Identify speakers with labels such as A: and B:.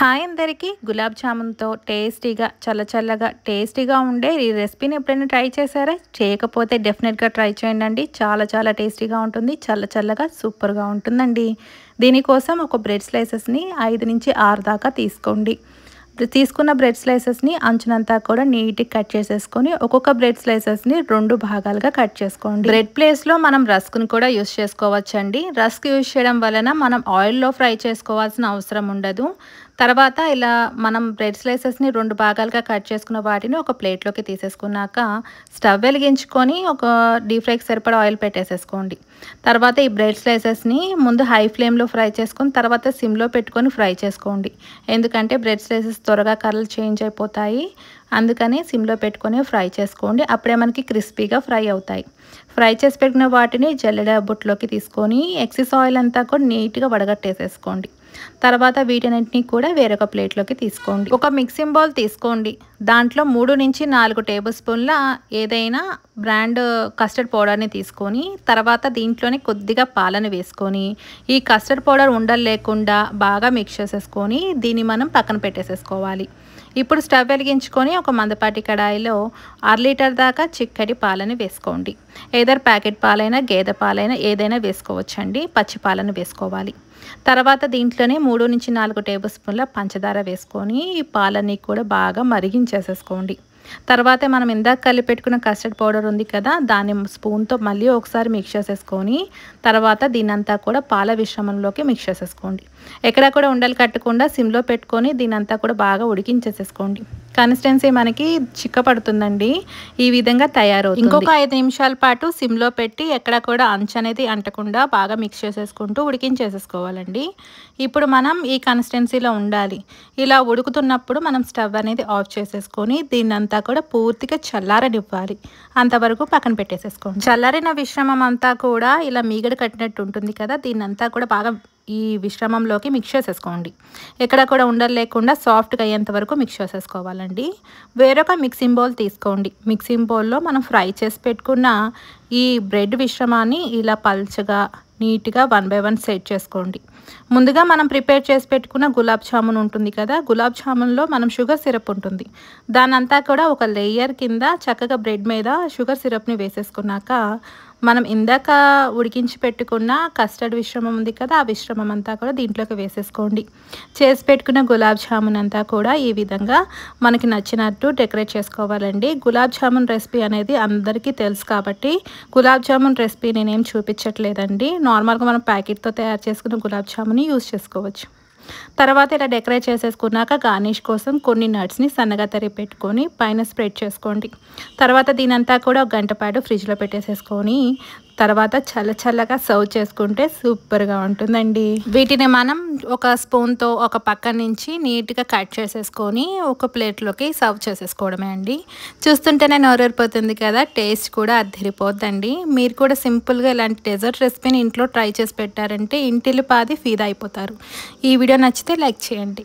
A: Hi అందరికీ గులాబ్ జామున్తో టేస్టీగా చల్లచల్లగా టేస్టీగా ఉండే ఈ రెసిపీని ఎప్పుడైనా ట్రై చేశారా? చేయకపోతే డెఫినెట్గా ట్రై చేయండి. చాలా టేస్టీగా ఉంటుంది. చల్లచల్లగా సూపర్గా ఉంటుందండి. దీనికోసం ఒక బ్రెడ్ స్లైసెస్ని 5 నుంచి 6 దాకా తీసుకోండి. తీసుకున్న బ్రెడ్ స్లైసెస్ని అంచునంతా కూడా నీట్గా కట్ చేసేసుకొని ఒక్కొక్క బ్రెడ్ స్లైసెస్ని 2 భాగాలుగా కట్ చేసుకోండి. బ్రెడ్ ప్లేస్లో మనం రస్క్ని కూడా యూస్ చేసుకోవచ్చండి. రస్క్ యూస్ చేయడం వలన మనం ఆయిల్లో ఫ్రై చేసుకోవాల్సిన అవసరం ఉండదు. తర్వాత ఇలా మనం బ్రెడ్ స్లైసెస్ని 2 భాగాలుగా కట్ చేసుకున్న వాటిని ఒక ప్లేట్లోకి తీసేసుకున్నాక స్టవ్ వెలిగించుకొని ఒక డీప్ ఫ్రైకి సరిపడా ఆయిల్ పెట్టేసేసుకోండి. తర్వాత ఈ బ్రెడ్ స్లైసెస్ని ముందు హై ఫ్లేమ్లో ఫ్రై చేసుకొని తర్వాత సిమ్లో పెట్టుకొని ఫ్రై చేసుకోండి. ఎందుకంటే బ్రెడ్ స్లైసెస్ త్వరగా కలర్ చేంజ్ అయిపోతాయి. అందుకని సిమ్లో పెట్టుకొని ఫ్రై చేసుకోండి. అప్పుడే మనకి క్రిస్పీగా ఫ్రై అవుతాయి. ఫ్రై చేసి పెట్టిన వాటిని జల్లెడ బుట్టలోకి తీసుకొని ఎక్సెస్ ఆయిల్ అంతా కూడా నీట్గా వడగట్టేసేసుకోండి. తర్వాత వీటన్నిటిని కూడా వేరొక ప్లేట్లోకి తీసుకోండి. ఒక మిక్సింగ్ బౌల్ తీసుకోండి. దాంట్లో 3 నుంచి 4 టేబుల్ స్పూన్ల ఏదైనా బ్రాండ్ కస్టర్డ్ పౌడర్ని తీసుకొని తర్వాత దీంట్లోనే కొద్దిగా పాలను వేసుకొని ఈ కస్టర్డ్ పౌడర్ ఉండలు లేకుండా బాగా మిక్స్ చేసేసుకొని దీన్ని మనం పక్కన పెట్టేసేసుకోవాలి. ఇప్పుడు స్టవ్ వెలిగించుకొని ఒక మందపాటి కడాయిలో 1/2 లీటర్ దాకా చిక్కటి పాలని వేసుకోండి. ఏదర్ ప్యాకెట్ పాలైనా గేదె పాలైనా ఏదైనా వేసుకోవచ్చండి. పచ్చి పాలను వేసుకోవాలి. తర్వాత దీంట్లోనే 3 నుంచి 4 టేబుల్ స్పూన్ల పంచదార వేసుకొని ఈ పాలని కూడా బాగా మరిగించేసేసుకోండి. తర్వాత మనం ఇందాక కలిపెట్టుకున్న కస్టర్డ్ పౌడర్ ఉంది కదా, దాన్ని స్పూన్తో మళ్ళీ ఒకసారి మిక్స్ చేసేసుకొని తర్వాత దీనంతా కూడా పాల మిశ్రమంలోకి మిక్స్ చేసేసుకోండి. ఎక్కడ కూడా ఉండలు కట్టకుండా సిమ్లో పెట్టుకొని దీనంతా కూడా బాగా ఉడికించేసేసుకోండి. కన్సిస్టెన్సీ మనకి చిక్కపడుతుందండి. ఈ విధంగా తయారవుతుంది. ఇంకొక 5 నిమిషాల పాటు సిమ్లో పెట్టి ఎక్కడ కూడా అంచు అనేది అంటకుండా బాగా మిక్స్ చేసేసుకుంటూ ఉడికించేసేసుకోవాలండి. ఇప్పుడు మనం ఈ కన్సిస్టెన్సీలో ఉండాలి. ఇలా ఉడుకుతున్నప్పుడు మనం స్టవ్ అనేది ఆఫ్ చేసేసుకొని దీన్నంతా కూడా పూర్తిగా చల్లారనివ్వాలి. అంతవరకు పక్కన పెట్టేసేసుకోండి. చల్లారిన మిశ్రమం అంతా కూడా ఇలా మీగడ కట్టినట్టు ఉంటుంది కదా, దీన్నంతా కూడా బాగా ఈ మిశ్రమంలోకి మిక్స్ చేసేసుకోండి. ఎక్కడ కూడా ఉండలు లేకుండా సాఫ్ట్గా అయ్యేంత వరకు మిక్స్ చేసేసుకోవాలండి. వేరొక మిక్సింగ్ బౌల్ తీసుకోండి. మిక్సింగ్ బౌల్లో మనం ఫ్రై చేసి పెట్టుకున్న ఈ బ్రెడ్ మిశ్రమాన్ని ఇలా పల్చగా నీట్గా 1 బై 1 సెట్ చేసుకోండి. ముందుగా మనం ప్రిపేర్ చేసి పెట్టుకున్న గులాబ్ జామున్ ఉంటుంది కదా, గులాబ్ జామున్లో మనం షుగర్ సిరప్ ఉంటుంది. దానంతా కూడా ఒక లేయర్ కింద చక్కగా బ్రెడ్ మీద షుగర్ సిరప్ని వేసేసుకున్నాక మనం ఇందాక ఉడికించి పెట్టుకున్న కస్టర్డ్ మిశ్రమం ఉంది కదా, ఆ మిశ్రమం అంతా కూడా దీంట్లోకి వేసేసుకోండి. చేసి పెట్టుకున్న గులాబ్ జామున్ అంతా కూడా ఈ విధంగా మనకి నచ్చినట్టు డెకరేట్ చేసుకోవాలండి. గులాబ్ జామున్ రెసిపీ అనేది అందరికీ తెలుసు కాబట్టి గులాబ్ జామున్ రెసిపీ నేనేం చూపించట్లేదండి. నార్మల్గా మనం ప్యాకెట్తో తయారు చేసుకున్న గులాబ్ జామున్ని యూస్ చేసుకోవచ్చు. తర్వాత ఇలా డెకరేట్ చేసేసుకున్నాక గార్నిష్ కోసం కొన్ని నట్స్ని సన్నగా తరిగి పెట్టుకొని పైన స్ప్రెడ్ చేసుకోండి. తర్వాత దీనంతా కూడా 1 గంట పాటు ఫ్రిడ్జ్లో పెట్టేసేసుకొని తర్వాత చల్లగా సర్వ్ చేసుకుంటే సూపర్గా ఉంటుందండి. వీటిని మనం ఒక స్పూన్తో ఒక పక్క నుంచి నీట్గా కట్ చేసేసుకొని ఒక ప్లేట్లోకి సర్వ్ చేసేసుకోవడమే అండి. చూస్తుంటేనే నోరూరిపోతుంది కదా, టేస్ట్ కూడా అదిరిపోద్దండి. మీరు కూడా సింపుల్గా ఇలాంటి డెజర్ట్ రెసిపీని ఇంట్లో ట్రై చేసి పెట్టారంటే ఇంటిల్లిపాది ఫీదా అయిపోతారు. ఈ వీడియో నచ్చితే లైక్ చేయండి.